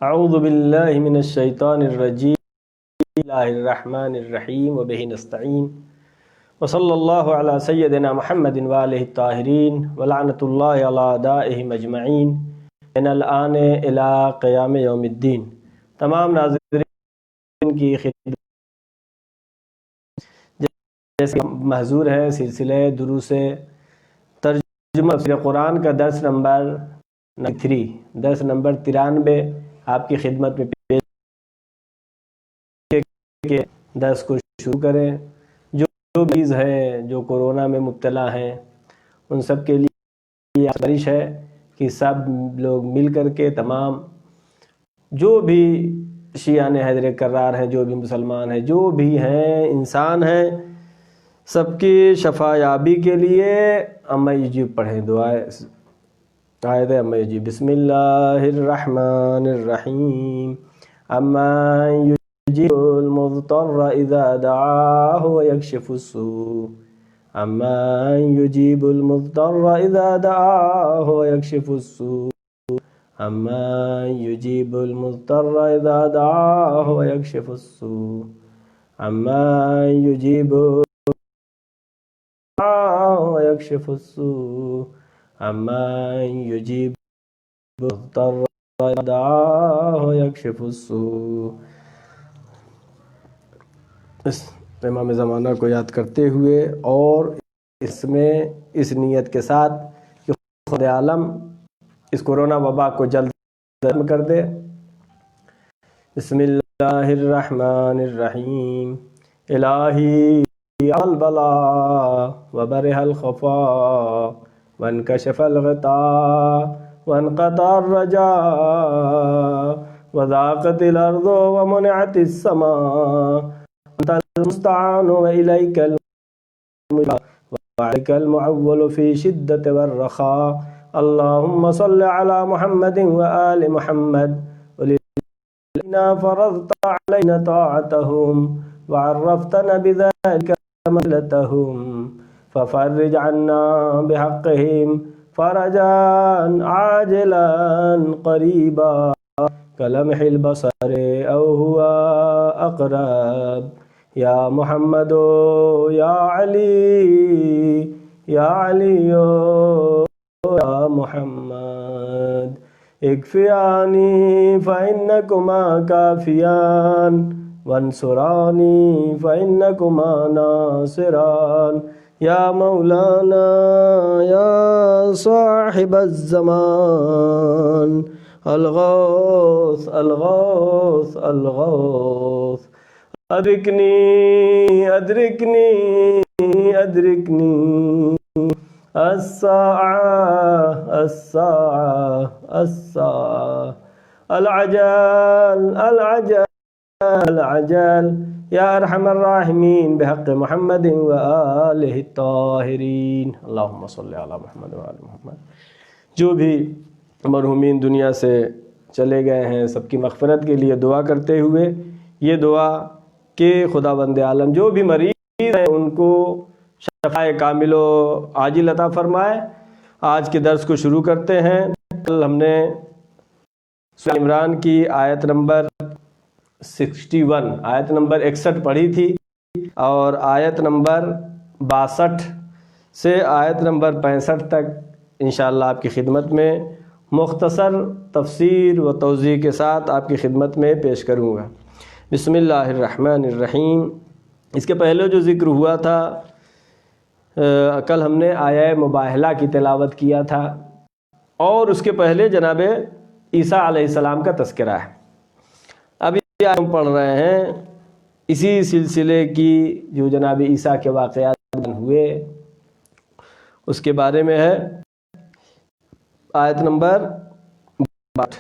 اعوذ باللہ من الشیطان الرجیم، بسم اللہ الرحمن الرحیم وبہ نستعین وصلی اللہ علی سیدنا محمد وآلہ الطاہرین ولعنۃ اللہ علی اعدائہم اجمعین من الآن الی قیام یوم الدین۔ تمام ناظرین کی خدمت جیسے محضور ہے سلسلہ دروس ترجمہ تفسیر قرآن کا درس نمبر 3، درس نمبر 93 آپ کی خدمت میں پیش کے درس کو شروع کریں۔ جو مریض ہیں، جو کورونا میں مبتلا ہیں، ان سب کے لیے گزارش ہے کہ سب لوگ مل کر کے تمام جو بھی شیعان حیدر کرار ہیں، جو بھی مسلمان ہیں، جو بھی ہیں انسان ہیں، سب کی شفا یابی کے لیے اما یجیب پڑھیں، دعائیں آیت اما یجیب۔ بسم اللہ الرحمن الرحیم، اما یجیب المضطر اذا دعاہ ویکشف السوء، اما یجیب المضطر اذا دعاہ ویکشف السوء، اما یجیب المضطر اذا دعاہ ویکشف السوء، اما یجیب ويكشف السوء، أما يجيب المضطر إذا دعاه ويكشف السوء۔ اس امام زمانہ کو یاد کرتے ہوئے اور اس میں اس نیت کے ساتھ کہ خدا عالم اس کورونا وبا کو جلد ختم کر دے۔ بسم اللہ الرحمن الرحیم، الہی البلاء وبرح الخفاء وانكشف الغطاء وانقطع الرجاء وضاقت الأرض ومنعت السماء، أنت المستعان وإليك المجاب وعليك المعول في شدة والرخاء، اللهم صل على محمد وآل محمد وللذين فرضت علينا طاعتهم وعرفتنا بذلك منزلتهم ففرج عنا بحقهم فرجا عاجلا قريبا كلمح البصر أو هو أقرب، يا محمد يا علي يا علي يا محمد، اكفياني فإنكما كافيان وانصرانی فإنکما ناصران، یا مولانا یا صاحب الزمان، الغوث الغوث الغوث، ادرکنی ادرکنی ادرکنی، الساعة الساعة الساعة، العجل العجل العجل، یا ارحم الراحمین بحق محمد وآلہ الطاہرین، اللہم صلی علی محمد وآل محمد۔ جو بھی مرحومین دنیا سے چلے گئے ہیں سب کی مغفرت کے لیے دعا کرتے ہوئے یہ دعا کہ خداوند عالم جو بھی مریض ہیں ان کو شفائے کامل و عاجل عطا فرمائے۔ آج کے درس کو شروع کرتے ہیں۔ کل ہم نے سورہ عمران کی آیت نمبر 61 آیت نمبر 61 پڑھی تھی، اور آیت نمبر 62 سے آیت نمبر 65 تک انشاءاللہ آپ کی خدمت میں مختصر تفسیر و توضیح کے ساتھ آپ کی خدمت میں پیش کروں گا۔ بسم اللہ الرحمن الرحیم۔ اس کے پہلے جو ذکر ہوا تھا، کل ہم نے آیہ مباہلہ کی تلاوت کیا تھا، اور اس کے پہلے جناب عیسیٰ علیہ السلام کا تذکرہ ہے۔ ہم پڑھ رہے ہیں اسی سلسلے کی جو جناب عیسیٰ کے واقعات ہوئے اس کے بارے میں ہے۔ آیت نمبر 62،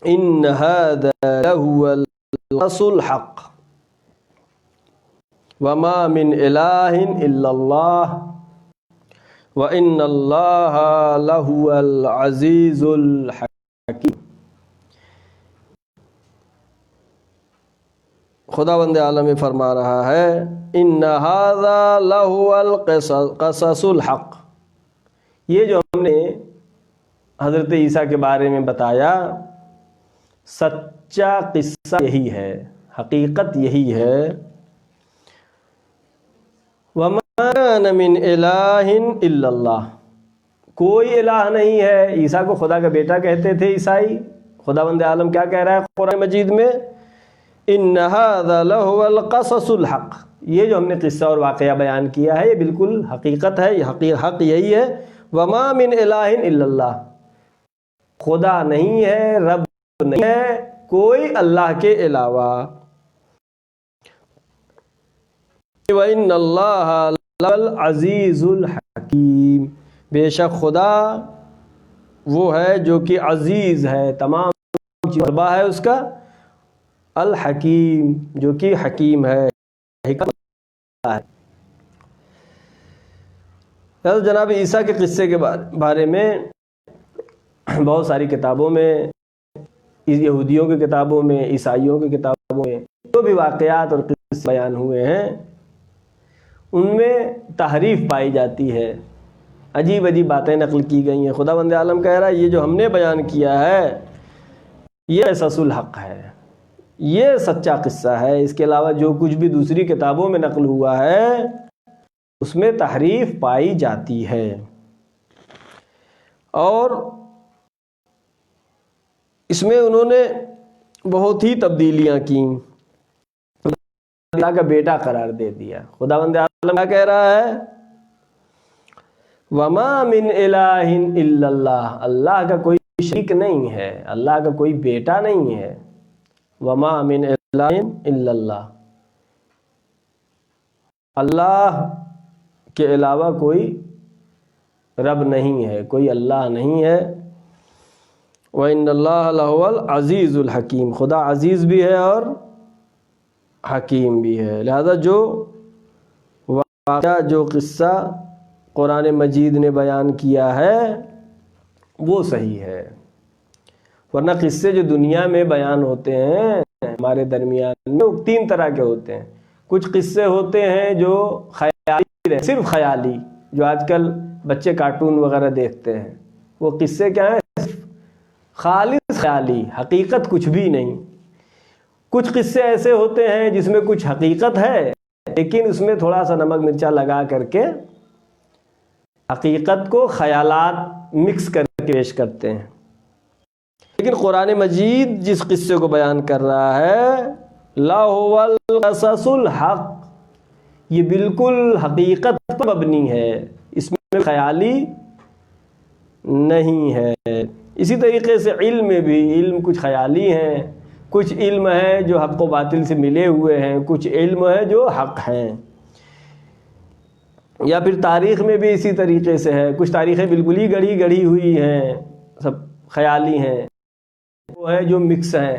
ان هذا لهو القصص الحق وما من الہ الا اللہ وان اللہ لهو العزیز الحکیم۔ خداوند عالم فرما رہا ہے ان ھذا لہو القصص الحق، یہ جو ہم نے حضرت عیسیٰ کے بارے میں بتایا سچا قصہ یہی ہے، حقیقت یہی ہے۔ وَمَا كَانَ مِنْ إِلَٰهٍ إِلَّا اللَّهُ، کوئی الہ نہیں ہے۔ عیسیٰ کو خدا کا بیٹا کہتے تھے عیسائی۔ خداوند عالم کیا کہہ رہا ہے قرآن مجید میں؟ إِنَّ هَذَا لَهُوَ الْقَصَصُ الْحَقُّ، یہ جو ہم نے قصہ اور واقعہ بیان کیا ہے یہ بالکل حقیقت ہے، یہ حق یہی ہے۔ وَمَا مِنْ إِلَٰهٍ إِلَّا اللَّهُ، خدا نہیں ہے، رب نہیں ہے کوئی اللہ کے علاوہ۔ وَإِنَّ اللَّهَ لَهُوَ الْعَزِيزُ الْحَكِيمُ، بے شک خدا وہ ہے جو کہ عزیز ہے، تمام چیزیں ہے اس کا، الحکیم جو کہ حکیم ہے، حکمت ہے۔ جناب عیسیٰ کے قصے کے بارے میں بہت ساری کتابوں میں، یہودیوں کی کتابوں میں، عیسائیوں کی کتابوں میں جو بھی واقعات اور قصے بیان ہوئے ہیں ان میں تحریف پائی جاتی ہے، عجیب عجیب باتیں نقل کی گئی ہیں۔ خداوند عالم کہہ رہا ہے یہ جو ہم نے بیان کیا ہے یہ قصص الحق ہے، یہ سچا قصہ ہے، اس کے علاوہ جو کچھ بھی دوسری کتابوں میں نقل ہوا ہے اس میں تحریف پائی جاتی ہے۔ اور اس میں انہوں نے بہت ہی تبدیلیاں کی، اللہ کا بیٹا قرار دے دیا۔ خداوند عالم کیا کہہ رہا ہے؟ وَمَا مِنْ إِلَٰهٍ إِلَّا اللَّهُ، اللہ کا کوئی شریک نہیں ہے، اللہ کا کوئی بیٹا نہیں ہے۔ وَمَا مِنْ إِلَٰهٍ إِلَّا اللَّهُ، اللہ کے علاوہ کوئی رب نہیں ہے، کوئی اللہ نہیں ہے۔ وَإِنَّ اللَّهَ لَهُوَ الْعَزِيزُ الْحَكِيمُ، خدا عزیز بھی ہے اور حکیم بھی ہے۔ لہذا جو واقعہ، جو قصہ قرآن مجید نے بیان کیا ہے وہ صحیح ہے، ورنہ قصے جو دنیا میں بیان ہوتے ہیں ہمارے درمیان میں وہ تین طرح کے ہوتے ہیں۔ کچھ قصے ہوتے ہیں جو خیالی، صرف خیالی، جو آج کل بچے کارٹون وغیرہ دیکھتے ہیں، وہ قصے کیا ہیں؟ خالص خیالی، حقیقت کچھ بھی نہیں۔ کچھ قصے ایسے ہوتے ہیں جس میں کچھ حقیقت ہے لیکن اس میں تھوڑا سا نمک مرچا لگا کر کے حقیقت کو خیالات مکس کر کے پیش کرتے ہیں۔ لیکن قرآن مجید جس قصے کو بیان کر رہا ہے لَهُوَ الْقَصَصُ الْحَقُّ، یہ بالکل حقیقت پر مبنی ہے، اس میں خیالی نہیں ہے۔ اسی طریقے سے علم میں بھی، علم کچھ خیالی ہیں، کچھ علم ہیں جو حق و باطل سے ملے ہوئے ہیں، کچھ علم ہے جو حق ہیں۔ یا پھر تاریخ میں بھی اسی طریقے سے ہے، کچھ تاریخیں بالکل ہی گڑھی ہوئی ہیں، سب خیالی ہیں، وہ ہے جو مکس ہیں۔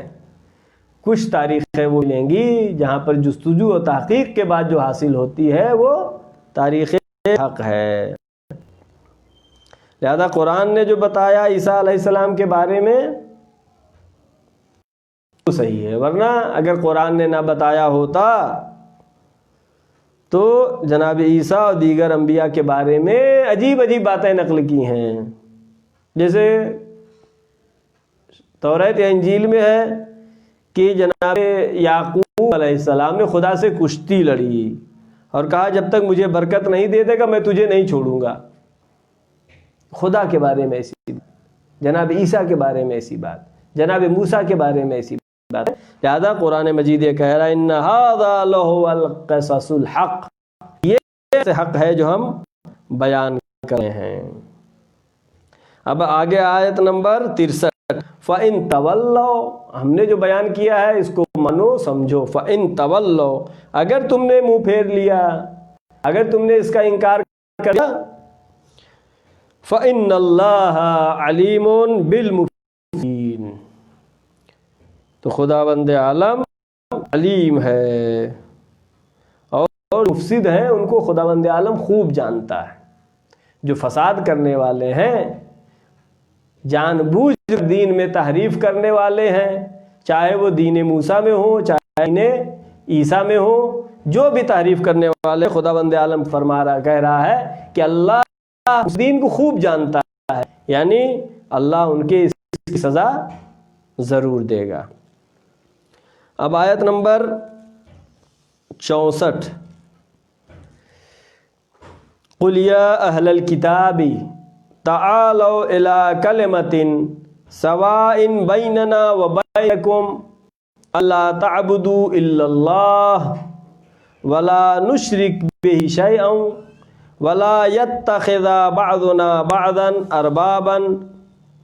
کچھ تاریخیں وہ لیں گی جہاں پر جستجو و تحقیق کے بعد جو حاصل ہوتی ہے وہ تاریخ حق ہے۔ لہذا قرآن نے جو بتایا عیسیٰ علیہ السلام کے بارے میں وہ صحیح ہے، ورنہ اگر قرآن نے نہ بتایا ہوتا تو جناب عیسیٰ اور دیگر انبیاء کے بارے میں عجیب باتیں نقل کی ہیں۔ جیسے توریت یا انجیل میں ہے کہ جناب یعقوب علیہ السلام نے خدا سے کشتی لڑی اور کہا جب تک مجھے برکت نہیں دے دے گا میں تجھے نہیں چھوڑوں گا۔ خدا کے بارے میں ایسی بات، جناب عیسیٰ کے بارے میں ایسی بات، جناب موسیٰ کے بارے میں ایسی بات ہے۔ لہذا قرآن مجید یہ کہہ رہا ہے ان ھذا لہو القصص الحق، یہ حق ہے جو ہم بیان کر رہے ہیں۔ اب آگے آیت نمبر 63، فَإِن تَوَلَّوْا، ہم نے جو بیان کیا ہے اس کو منو سمجھو۔ فَإِن تَوَلَّوْا، اگر تم نے منہ پھیر لیا، اگر تم نے اس کا انکار کر دیا، فَإِنَّ اللَّهَ عَلِيمٌ بِالْمُفْسِدِينَ، تو خداوند عالم علیم ہے اور مفسد ہیں ان کو خداوند عالم خوب جانتا ہے۔ جو فساد کرنے والے ہیں، جان بوجھ دین میں تحریف کرنے والے ہیں، چاہے وہ دین موسیٰ میں ہو چاہے دین عیسیٰ میں ہو، جو بھی تحریف کرنے والے، خداوند عالم کہہ رہا ہے کہ اللہ اس دین کو خوب جانتا ہے، یعنی اللہ ان کے اس کی سزا ضرور دے گا۔ اب آیت نمبر 64، قُلْ يَا أَهْلَ الْكِتَابِ تَعَالَوْا إِلَىٰ كَلِمَةٍ سَوَاءٍ بَيْنَنَا وَبَيْنَكُمْ أَلَّا تَعْبُدُوا إِلَّا اللَّهَ وَلَا نُشْرِكَ بِهِ شَيْئًا وَلَا يَتَّخِذَ بَعْضُنَا بَعْضًا أَرْبَابًا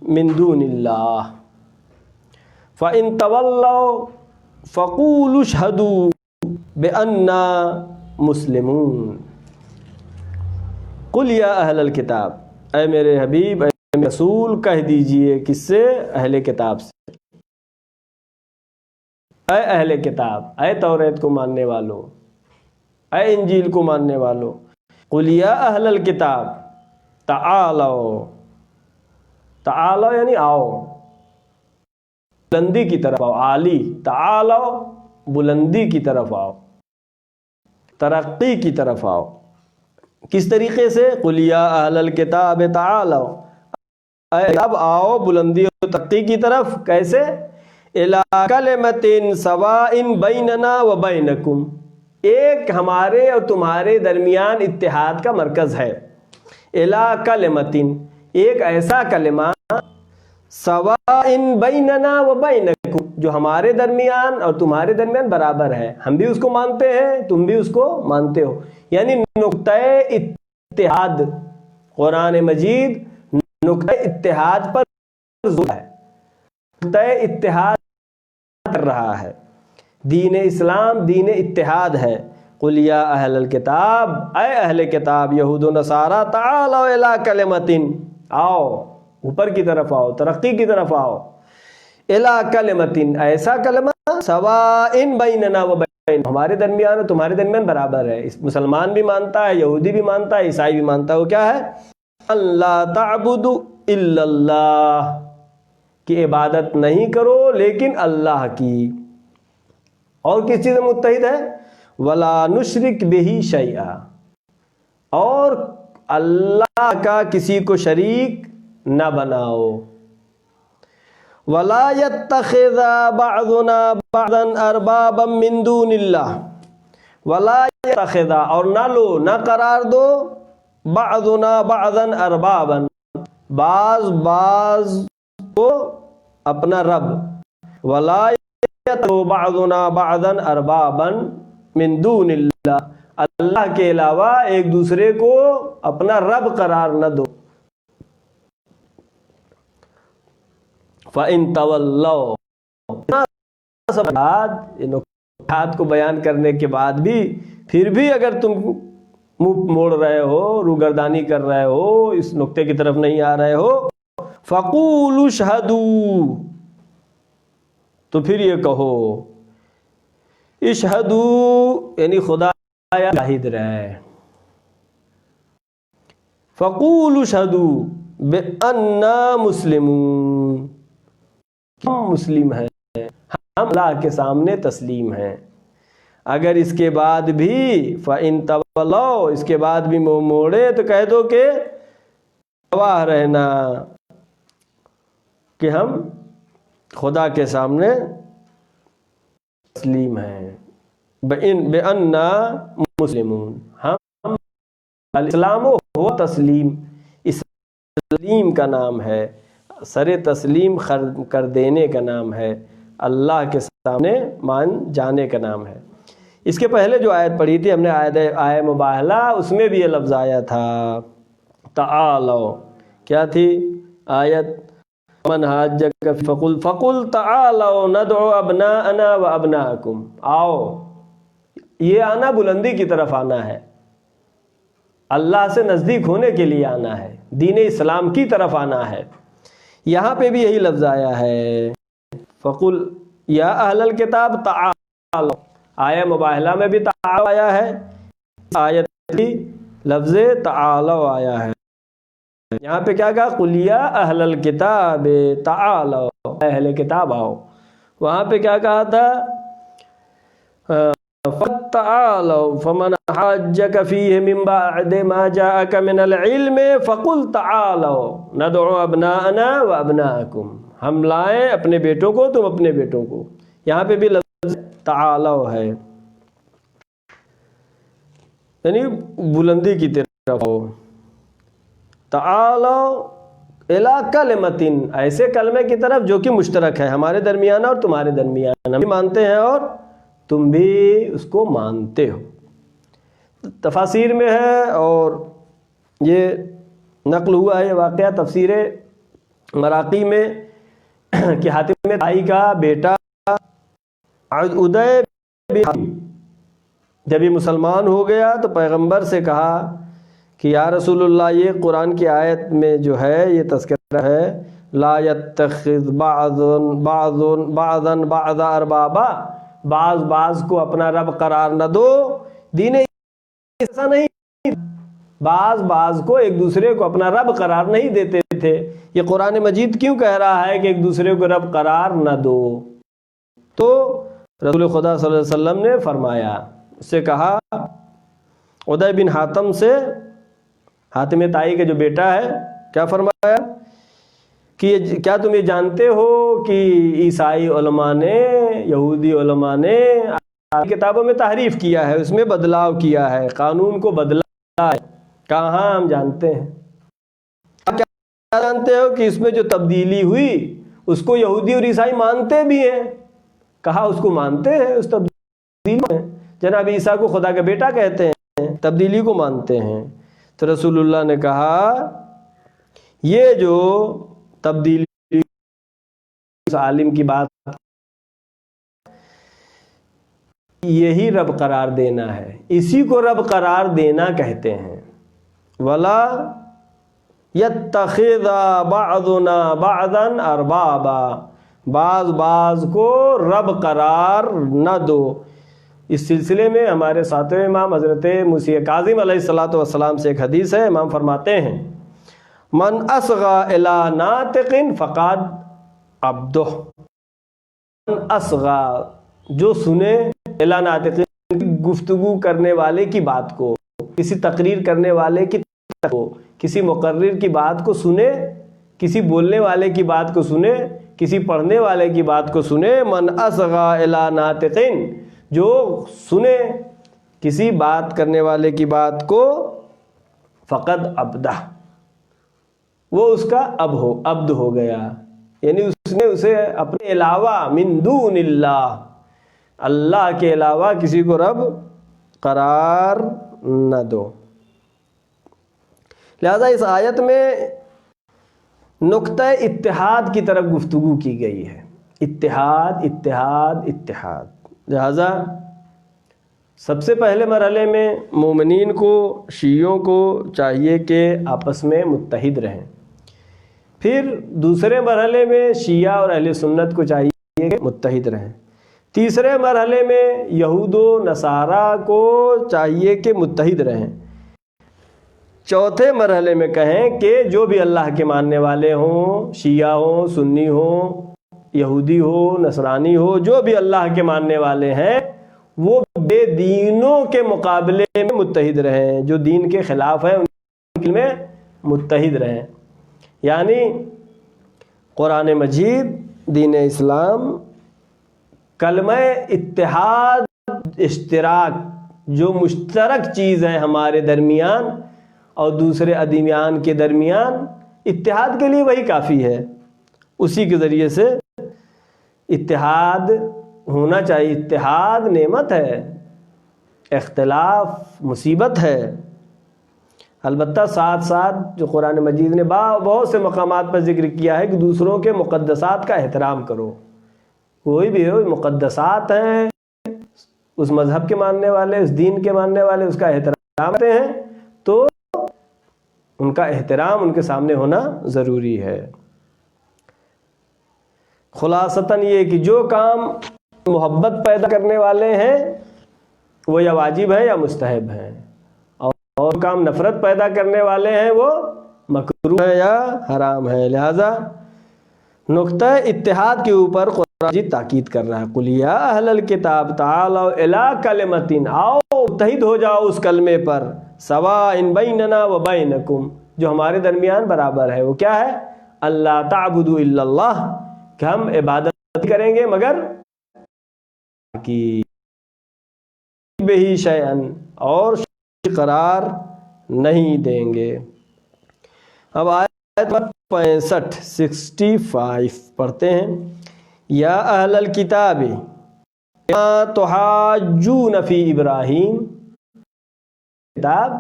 مِّن دُونِ اللَّهِ فَإِن تَوَلَّوْا فَقُولُوا اشْهَدُوا بِأَنَّا مُسْلِمُونَ۔ قُلْ یا اہل الکتاب، اے میرے حبیب، اے میرے رسول، کہہ دیجئے، کس سے؟ اہل کتاب سے۔ اے اہل کتاب، اے توریت کو ماننے والو، اے انجیل کو ماننے والو، قُلْ یا اہل الکتاب تعالو، تعالو یعنی آؤ، بلندی کی طرف آؤ، عالی، تعالو بلندی کی طرف آؤ، ترقی کی طرف آؤ۔ کس طریقے سے؟ قُلْ یا اہل الکتاب تعالوا، اب آؤ بلندی و ترقی کی طرف۔ کیسے؟ اِلَىٰ کَلِمَةٍ سَوَاءٍ بَيْنَنَا وَبَيْنَكُمْ، ایک ہمارے اور تمہارے درمیان اتحاد کا مرکز ہے۔ اِلَىٰ کَلِمَةٍ، ایک ایسا کلمہ، سَوَاءٍ بَيْنَنَا وَبَيْنَكُمْ، جو ہمارے درمیان اور تمہارے درمیان برابر ہے، ہم بھی اس کو مانتے ہیں، تم بھی اس کو مانتے ہو، یعنی نقطہ اتحاد۔ قرآن مجید نقطہ اتحاد پر زور ہے، نقطہ اتحاد کر رہا ہے۔ دین اسلام دین اتحاد ہے۔ قُلْ یا اہل الکتاب، اے اہل کتاب یہود و نصارہ، تعالوا الی کلمۃ، آؤ اوپر کی طرف آؤ، ترقی کی طرف آؤ، الی کلمۃ، ایسا کلمہ، سواء بیننا و بین، ہمارے درمیان اور تمہارے درمیان برابر ہے۔ مسلمان بھی مانتا ہے، یہودی بھی مانتا ہے، عیسائی بھی مانتا ہے۔ وہ کیا ہے؟ اللہ تعبدوا الا اللہ، کی عبادت نہیں کرو لیکن اللہ کی۔ اور کس چیز میں متحد ہے؟ ولا نشرک بہ شیئا، اور اللہ کا کسی کو شریک نہ بناؤ۔ ولا يتخذ بعضنا بعضا اربابا من دون اللہ، ولا يتخذ، اور نہ لو، نہ قرار دو، بعضنا بعضا اربابا، بعض کو اپنا رب، ولا يتخذ بعضنا بعضا اربابا من دون اللہ، اللہ کے علاوہ ایک دوسرے کو اپنا رب قرار نہ دو۔ فَإِن تَوَلَّوْا، نکات کو بیان کرنے کے بعد بھی پھر بھی اگر تم منہ موڑ رہے ہو، روگردانی کر رہے ہو، اس نقطے کی طرف نہیں آ رہے ہو، فَقُولُوا اشْهَدُوا، تو پھر یہ کہو، اشہدوا یعنی خدا شاہد رہے، فَقُولُوا اشْهَدُوا بِأَنَّا مُسْلِمُونَ، ہم مسلم ہیں، ہم اللہ کے سامنے تسلیم ہیں۔ اگر اس کے بعد بھی فَإِن تَوَلَّوْا، اس کے بعد بھی منہ موڑے تو کہہ دو کہ گواہ رہنا کہ ہم خدا کے سامنے تسلیم ہیں، بِأَنَّا مُسْلِمُونَ، ہم الاسلام ہو تسلیم، تسلیم کا نام ہے، سر تسلیم کر دینے کا نام ہے، اللہ کے سامنے مان جانے کا نام ہے۔ اس کے پہلے جو آیت پڑھی تھی ہم نے، آیت مباہلہ، اس میں بھی یہ لفظ آیا تھا تعالو، کیا تھی آیت؟ من حاجک فقل تعالوا ندعو ابناءنا وابناءکم، آؤ، یہ آنا بلندی کی طرف آنا ہے، اللہ سے نزدیک ہونے کے لیے آنا ہے، دین اسلام کی طرف آنا ہے۔ یہاں پہ بھی یہی لفظ آیا ہے، فقل یا اہل الکتاب تعالوا، آیہ مباہلہ میں بھی تعالوا آیا ہے، آیت بھی لفظ تعالوا آیا ہے۔ یہاں پہ کیا کہا؟ قُلْ یا اہل الکتاب تعالوا، اہل کتاب آؤ۔ وہاں پہ کیا کہا تھا؟ فَتَعَالَوْا فَمَنْ حَاجَّكَ فِيهِ مِنْ بَعْدِ مَا جَاءَكَ مِنَ الْعِلْمِ فَقُلْ تَعَالَوْا نَدْعُ أَبْنَاءَنَا وَأَبْنَاءَكُمْ، ہم لائیں اپنے بیٹوں کو، تم اپنے بیٹوں کو. یہاں پہ بھی لفظ تعالو ہے، یعنی بلندی کی طرف ہو. تعالو الی کلمۃ، ایسے کلمے کی طرف جو کہ مشترک ہے ہمارے درمیان اور تمہارے درمیان، ہم بھی مانتے ہیں اور تم بھی اس کو مانتے ہو. تفاسیر میں ہے اور یہ نقل ہوا ہے یہ واقعہ تفسیر مراقی میں کہ حاتم طائی کا بیٹا ادے بن جب یہ مسلمان ہو گیا تو پیغمبر سے کہا کہ یا رسول اللہ، یہ قرآن کی آیت میں جو ہے یہ تذکرہ ہے لا یتخذ بعضا بعضا اربابا، بعض کو اپنا رب قرار نہ دو. دین ایسا نہیں، بعض کو ایک دوسرے کو اپنا رب قرار نہیں دیتے تھے. یہ قرآن مجید کیوں کہہ رہا ہے کہ ایک دوسرے کو رب قرار نہ دو؟ تو رسول خدا صلی اللہ علیہ وسلم نے فرمایا، اس سے کہا عدی بن حاتم سے، حاتم طائی کا جو بیٹا ہے، کیا فرمایا کہ کیا تم یہ جانتے ہو کہ عیسائی علماء نے، یہودی علماء نے کتابوں میں تحریف کیا ہے، اس میں بدلاؤ کیا ہے، قانون کو بدلا ہے؟ کہاں ہم جانتے ہیں. کیا جانتے ہو کہ اس میں جو تبدیلی ہوئی اس کو یہودی اور عیسائی مانتے بھی ہیں؟ کہا اس کو مانتے ہیں، اس تبدیلی میں جناب عیسیٰ کو خدا کا بیٹا کہتے ہیں، تبدیلی کو مانتے ہیں. تو رسول اللہ نے کہا یہ جو تبدیلی اس عالم کی بات، یہی رب قرار دینا ہے، اسی کو رب قرار دینا کہتے ہیں. ولا یتخذ بعضنا بعضا اربابا، بعض کو رب قرار نہ دو. اس سلسلے میں ہمارے ساتویں امام حضرت مسیح کاظم علیہ السلام سے ایک حدیث ہے. امام فرماتے ہیں من اصغى الى ناطق فقد عبدہ، من اصغى جو سنے الى ناطق، گفتگو کرنے والے کی بات کو، کسی تقریر کرنے والے کی کو، کسی مقرر کی بات کو سنے، کسی بولنے والے کی بات کو سنے، کسی پڑھنے والے کی بات کو سنے. من اصغى الى ناطق، جو سنے کسی بات کرنے والے کی بات کو، فقد عبدہ، وہ اس کا عبد ہو گیا، یعنی اس نے اسے اپنے علاوہ من دون اللہ، اللہ کے علاوہ کسی کو رب قرار نہ دو. لہذا اس آیت میں نقطہ اتحاد کی طرف گفتگو کی گئی ہے. اتحاد اتحاد اتحاد. لہذا سب سے پہلے مرحلے میں مومنین کو، شیعوں کو چاہیے کہ آپس میں متحد رہیں. پھر دوسرے مرحلے میں شیعہ اور اہل سنت کو چاہیے کہ متحد رہیں. تیسرے مرحلے میں یہود و نصارہ کو چاہیے کہ متحد رہیں. چوتھے مرحلے میں کہیں کہ جو بھی اللہ کے ماننے والے ہوں، شیعہ ہوں، سنی ہوں، یہودی ہو، نصرانی ہو، جو بھی اللہ کے ماننے والے ہیں، وہ بے دینوں کے مقابلے میں متحد رہیں، جو دین کے خلاف ہیں ان میں متحد رہیں. یعنی قرآن مجید، دین اسلام، کلمہ اتحاد، اشتراک، جو مشترک چیز ہے ہمارے درمیان اور دوسرے ادیان کے درمیان، اتحاد کے لیے وہی کافی ہے. اسی کے ذریعے سے اتحاد ہونا چاہیے. اتحاد نعمت ہے، اختلاف مصیبت ہے. البتہ ساتھ ساتھ جو قرآن مجید نے بہت سے مقامات پر ذکر کیا ہے کہ دوسروں کے مقدسات کا احترام کرو. کوئی بھی ہو، مقدسات ہیں، اس مذہب کے ماننے والے، اس دین کے ماننے والے اس کا احترام کرتے ہیں، تو ان کا احترام ان کے سامنے ہونا ضروری ہے. خلاصتاً یہ کہ جو کام محبت پیدا کرنے والے ہیں وہ یا واجب ہے یا مستحب ہیں، اور کام نفرت پیدا کرنے والے ہیں وہ مکروہ ہے یا حرام ہے. لہذا نقطہ اتحاد کے اوپر قرآن مجید تاکید کر رہا ہے. قل یا اہل الکتاب تعالوا الی کلمۃ، آؤ متحد ہو جاؤ اس کلمے پر، سواء بیننا و بینکم، جو ہمارے درمیان برابر ہے. وہ کیا ہے؟ اللہ تعبدوا الا اللہ، کہ ہم عبادت کریں گے مگر کی بہی شیئن، اور قرار نہیں دیں گے۔ اب آیت 65 پڑھتے ہیں۔ یا اہل الکتاب ما تحاجون فی ابراہیم، کتاب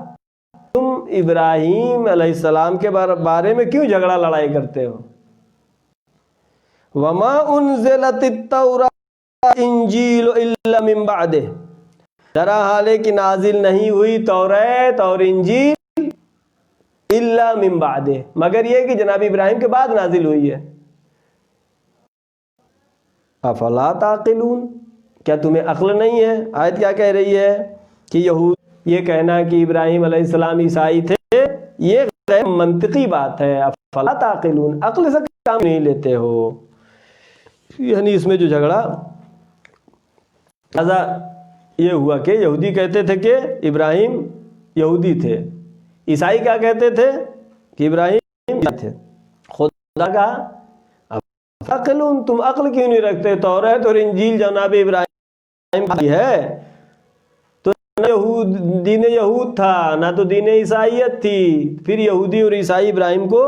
تم ابراہیم علیہ السلام کے بارے میں کیوں جھگڑا لڑائی کرتے ہو؟ وما انزلت التوراۃ انجیل الا من بعدہ، درا حال ہے کہ نازل نہیں ہوئی توریت اور انجیل الا من بعدہ، مگر یہ کہ جناب ابراہیم کے بعد نازل ہوئی ہے۔ افلا تعقلون، کیا تمہیں عقل نہیں ہے؟ آیت کیا کہہ رہی ہے کہ یہود یہ کہنا کہ ابراہیم علیہ السلام عیسائی تھے، یہ غیر منطقی بات ہے۔ افلا تعقلون، عقل سے کام نہیں لیتے ہو، یعنی اس میں جو جھگڑا لہذا یہ ہوا کہ یہودی کہتے تھے کہ ابراہیم یہودی تھے، عیسائی کیا کہتے تھے کہ ابراہیم تھے۔ خدا کا عقلون، تم عقل کیوں نہیں رکھتے؟ توریت اور انجیل جناب ابراہیم کی ہے، تو دین یہود تھا نہ تو دین عیسائیت تھی، پھر یہودی اور عیسائی ابراہیم کو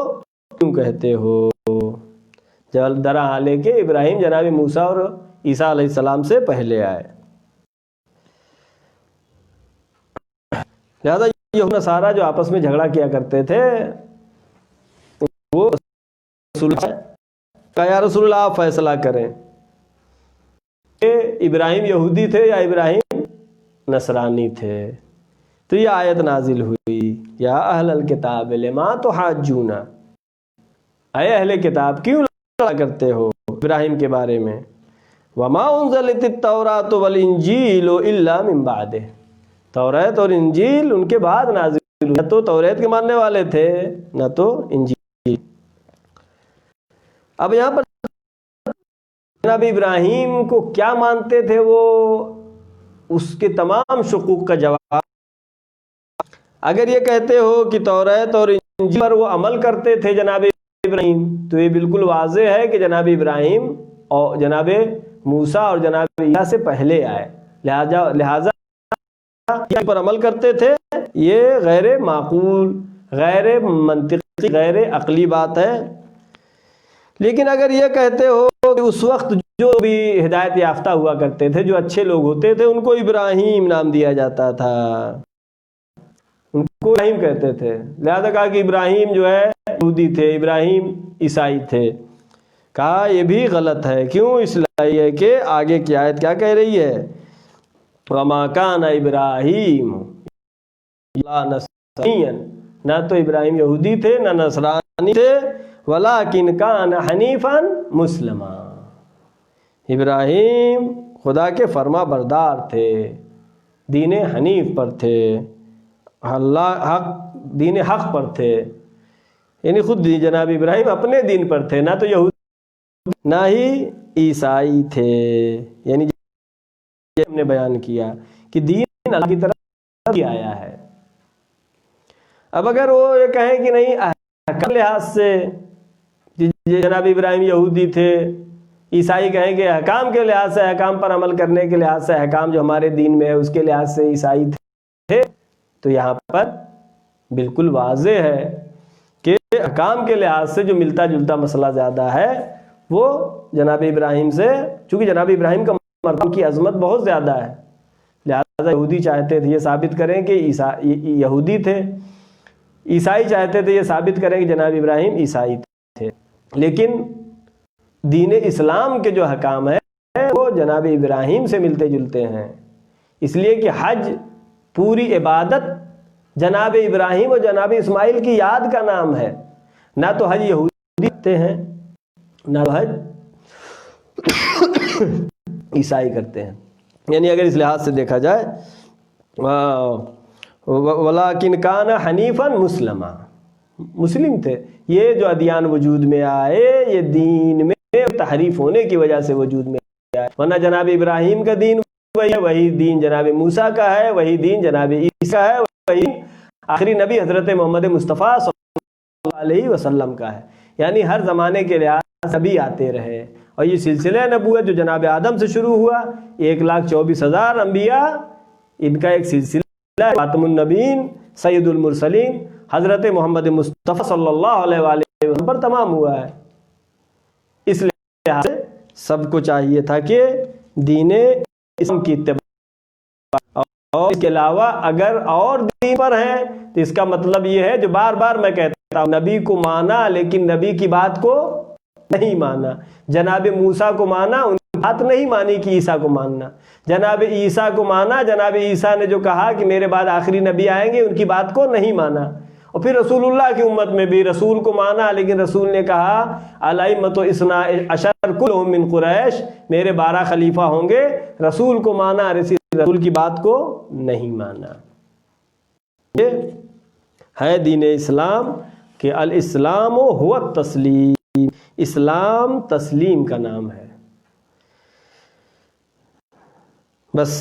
کیوں کہتے ہو؟ درا حال ہے کہ ابراہیم جناب موسیٰ اور عیسیٰ علیہ السلام سے پہلے آئے۔ لہذا یہ نصارہ جو آپس میں جھگڑا کیا کرتے تھے، وہ یا رسول اللہ آپ فیصلہ کریں کہ ابراہیم یہودی تھے یا ابراہیم نصرانی تھے۔ تو یہ آیت نازل ہوئی، یا اہل الکتاب لما تحاجون، اے اہل کتاب کیوں لڑا کرتے ہو ابراہیم کے بارے میں؟ وما انزلت التوراۃ والانجیل الا من بعدہ، توریت اور انجیل ان کے بعد نازل ہوئی، نہ تو توریت کے ماننے والے تھے نہ تو انجیل۔ اب یہاں پر جناب ابراہیم کو کیا مانتے تھے وہ، اس کے تمام شکوک کا جواب، اگر یہ کہتے ہو کہ توریت اور انجیل پر وہ عمل کرتے تھے جناب ابراہیم، تو یہ بالکل واضح ہے کہ جناب ابراہیم اور جناب موسیٰ اور جناب عیسیٰ سے پہلے آئے، لہذا پر عمل کرتے تھے۔ یہ غیر معقول، غیر منطقی، غیر عقلی بات ہے۔ لیکن اگر یہ کہتے ہو کہ اس وقت جو بھی ہدایت یافتہ ہوا کرتے تھے، جو اچھے لوگ ہوتے تھے، ان کو ابراہیم نام دیا جاتا تھا، ان کو ابراہیم کہتے تھے، لہذا کہا کہ ابراہیم جو ہے یہودی تھے، ابراہیم عیسائی تھے۔ کہا یہ بھی غلط ہے، کیوں؟ اس لیے ہے کہ آگے کی آیت کیا کہہ رہی ہے، وَمَا كَانَ إِبْرَاهِيمُ نَصْرَانِيًّا، نہ تو ابراہیم یہودی تھے نہ نصرانی تھے، وَلَٰكِنْ كَانَ حَنِيفًا مُسْلِمًا، ابراہیم خدا کے فرما بردار تھے، دین حنیف پر تھے، دین حق پر تھے، یعنی خود جناب ابراہیم اپنے دین پر تھے، نہ تو یہودی نہ ہی عیسائی تھے۔ یعنی ہم نے بیان کیا کہ دین اللہ کی طرف ہی آیا ہے۔ اب اگر وہ یہ کہیں کہ نہیں احکام لحاظ سے جناب ابراہیم یہودی تھے، عیسائی کہیں کہ احکام کے لحاظ سے، احکام پر عمل کرنے کے لحاظ سے، احکام جو ہمارے دین میں ہے اس کے لحاظ سے عیسائی تھے، تو یہاں پر بالکل واضح ہے کہ احکام کے لحاظ سے جو ملتا جلتا مسئلہ زیادہ ہے وہ جناب ابراہیم سے، چونکہ جناب ابراہیم کا مرتبہ کی عظمت بہت زیادہ ہے، لہذا یہودی چاہتے تھے یہ ثابت کریں کہ یہودی تھے، عیسائی چاہتے تھے یہ ثابت کریں کہ جناب ابراہیم عیسائی تھے، لیکن دین اسلام کے جو حکام ہیں وہ جناب ابراہیم سے ملتے جلتے ہیں، اس لیے کہ حج پوری عبادت جناب ابراہیم اور جناب اسماعیل کی یاد کا نام ہے، نہ تو حج یہودی کرتے ہیں نہ تو حج عیسائی کرتے ہیں۔ یعنی اگر اس لحاظ سے دیکھا جائے وَلَٰكِنْ كَانَ حَنِيفًا مُسْلِمًا، مسلم تھے۔ یہ جو ادیان وجود میں آئے یہ دین میں تحریف ہونے کی وجہ سے وجود میں آئے، ورنہ جناب ابراہیم کا دین وہی ہے، وہی دین جناب موسیٰ کا ہے، وہی دین جناب عیسیٰ ہے، وہی آخری نبی حضرت محمد مصطفیٰ صلی اللہ علیہ وسلم کا ہے۔ یعنی ہر زمانے کے لحاظ سے نبی آتے رہے، اور یہ سلسلہ نبوت جو جناب آدم سے شروع ہوا، 1,24,000 انبیاء، ان کا ایک سلسلہ خاتم النبیین سید المرسلین حضرت محمد مصطفیٰ صلی اللہ علیہ وآلہ وسلم پر تمام ہوا ہے۔ اس لحاظ سے سب کو چاہیے تھا کہ دین اسلام کی اتباع، اور اس کے علاوہ اگر اور دین پر ہیں تو اس کا مطلب یہ ہے جو بار بار میں کہتا ہوں، نبی کو مانا لیکن نبی کی بات کو نہیں مانا، جناب موسیٰ کو مانا ان کی بات نہیں مانی کہ عیسیٰ کو ماننا، جناب عیسیٰ کو مانا، جناب عیسیٰ نے جو کہا کہ میرے بعد آخری نبی آئیں گے ان کی بات کو نہیں مانا، اور پھر رسول اللہ کی امت میں بھی رسول کو مانا لیکن رسول نے کہا الائمۃ اثنا عشر کلہم من قریش، میرے 12 خلیفہ ہوں گے، رسول کو مانا، رسول کی بات کو نہیں مانا۔ یہ ہے دین اسلام کہ الاسلام هو التسلیم، اسلام تسلیم کا نام ہے۔ بس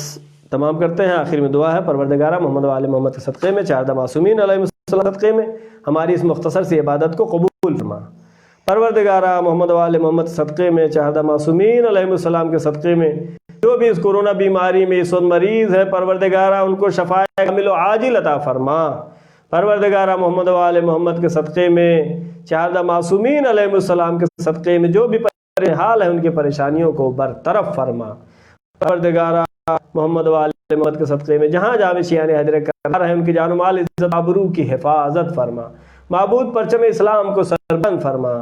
تمام کرتے ہیں، آخر میں دعا ہے، پروردگارہ محمد و آل محمد کے صدقے میں، چاردہ معصومین علیہ السلام کے صدقے میں ہماری اس مختصر سی عبادت کو قبول فرما۔ پروردگارہ محمد و آل محمد کے صدقے میں، چاردہ معصومین علیہ السلام کے صدقے میں جو بھی اس کورونا بیماری میں اس وقت مریض ہے، پروردگارہ ان کو شفاء کامل و عاجل عطا فرما۔ پروردگارہ محمد و آل محمد کے صدقے میں، چاردہ معصومین علیہ السلام کے صدقے میں جو بھی حال ہے ان کی پریشانیوں کو برطرف فرما۔ پروردگارہ محمد و آل محمد کے صدقے میں جہاں جہاں شیعان حیدر کرار ہیں ان کی جان و مال عزت آبرو کی حفاظت فرما۔ معبود پرچم اسلام کو سربلند فرما،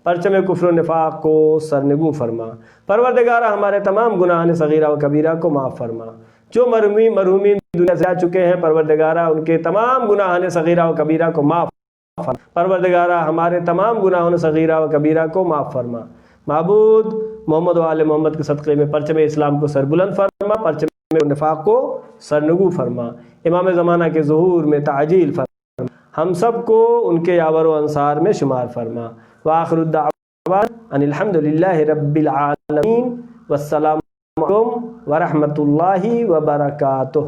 پرچم کفر و نفاق کو سرنگو فرما۔ پروردگارہ ہمارے تمام گناہان صغیرہ و کبیرہ کو معاف فرما۔ جو مرحومین دنیا سے جا چکے ہیں پروردگارہ ان کے تمام گناہان صغیرہ و کبیرہ کو معاف فرما۔ پروردگارہ ہمارے تمام گناہان صغیرہ و کبیرہ کو معاف فرما۔ معبود محمد و آل محمد کے صدقے میں پرچم اسلام کو سربلند فرما، پرچم نفاق کو سرنگو فرما، امام زمانہ کے ظہور میں تعجیل فرما، ہم سب کو ان کے یاور و انصار میں شمار فرما۔ وآخر الدعوان ان الحمدللہ رب العالمین، والسلام علیکم ورحمۃ اللہ وبرکاتہ۔